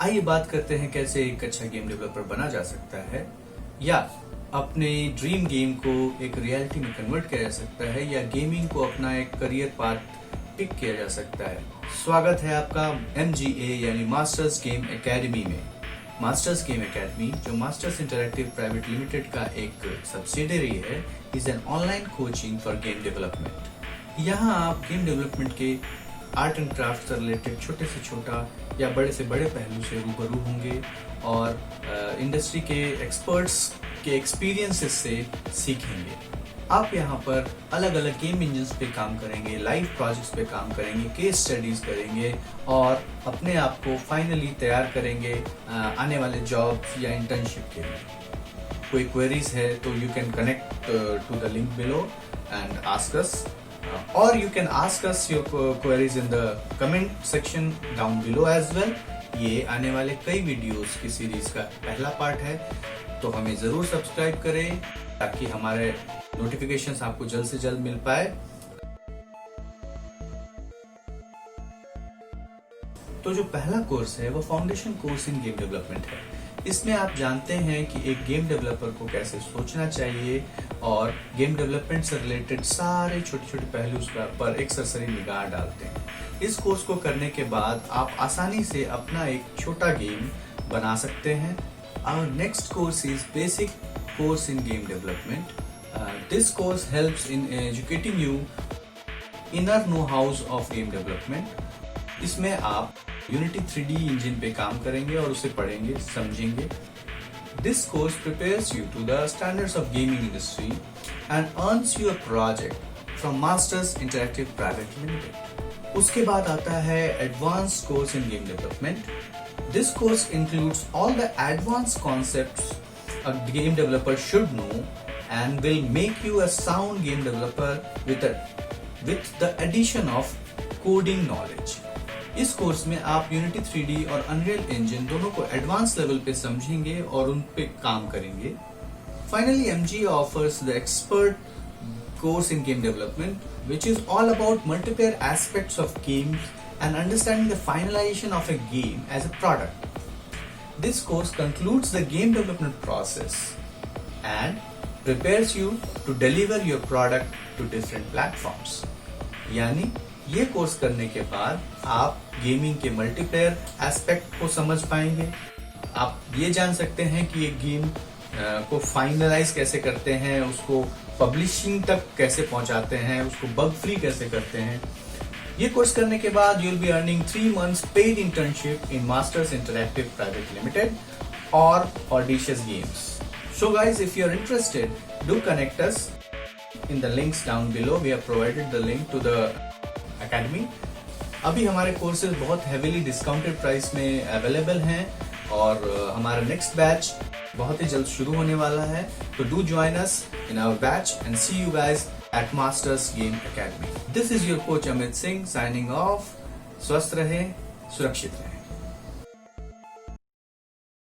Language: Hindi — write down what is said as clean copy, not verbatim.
आइए बात करते हैं कैसे एक अच्छा गेम डेवलपर बना जा सकता है या अपने ड्रीम गेम को एक रियलिटी में कन्वर्ट किया जा सकता है या गेमिंग को अपना एक करियर पाथ पिक किया जा सकता है। स्वागत है आपका MGA यानी मास्टर्स गेम एकेडमी में। मास्टर्स गेम एकेडमी जो मास्टर्स इंटरैक्टिव प्राइवेट लिमिटेड का एक सब्सिडियरी है, is an online coaching for game development. यहाँ आप गेम डेवलपमेंट के आर्ट एंड क्राफ्ट से रिलेटेड छोटे से छोटा या बड़े से बड़े पहलू से रूबरू होंगे और इंडस्ट्री के एक्सपर्ट्स के एक्सपीरियंसेस से सीखेंगे। आप यहाँ पर अलग अलग गेम इंजन्स पे काम करेंगे, लाइव प्रोजेक्ट्स पे काम करेंगे, केस स्टडीज करेंगे और अपने आप को फाइनली तैयार करेंगे आने वाले जॉब्स या इंटर्नशिप के लिए। कोई क्वेरीज है तो you can connect to the link below and ask us, or you can ask us your queries in the comment section down below as well। ये आने वाले कई वीडियोस की सीरीज का पहला पार्ट है, तो हमें जरूर सब्सक्राइब करें ताकि हमारे नोटिफिकेशंस आपको जल्द से जल्द मिल पाए। तो जो पहला कोर्स है वो foundation course in game development है। इसमें आप जानते हैं कि एक गेम डेवलपर को कैसे सोचना चाहिए और गेम डेवलपमेंट से रिलेटेड सारे छोटे छोटे पहलू पर एक सरसरी निगाह डालते हैं। इस कोर्स को करने के बाद आप आसानी से अपना एक छोटा गेम बना सकते हैं। Our next course is basic course in game development. This course helps in educating you inner know-hows of game development. इसमें आप Unity 3D इंजन पे काम करेंगे और उसे पढ़ेंगे, समझेंगे। This course prepares you to the standards of gaming industry and earns you a project from Masters Interactive Private Limited. उसके बाद आता है Advanced Course in Game Development. This course includes all the advanced concepts a game developer should know and will make you a sound game developer with the addition of coding knowledge. इस कोर्स में आप Unity 3D और Unreal Engine दोनों को एडवांस लेवल पे समझेंगे और उन पे काम करेंगे। Finally, MGA offers the expert course in game development, which is all about multiple aspects of games and understanding the finalization of a game as a product. This course concludes the game development process and prepares you to deliver your product to different platforms. यानी ये कोर्स करने के बाद आप गेमिंग के मल्टीप्लेयर एस्पेक्ट को समझ पाएंगे। आप ये जान सकते हैं कि एक गेम को फाइनलाइज कैसे करते हैं, उसको पब्लिशिंग तक कैसे पहुंचाते हैं, उसको बग फ्री कैसे करते हैं। ये कोर्स करने के बाद you will be earning 3 months paid internship in Masters Interactive Private Limited और Audacious Games. So guys, if you are interested, do connect us in the links down below. We have provided the link to the academy. अभी हमारे कोर्सेज बहुत हेवीली डिस्काउंटेड प्राइस में अवेलेबल हैं और हमारा नेक्स्ट बैच बहुत ही जल्द शुरू होने वाला है। तो do join us in our batch and see you guys at Masters Game Academy. This is your coach Amit Singh signing off. स्वस्थ रहें, सुरक्षित रहें।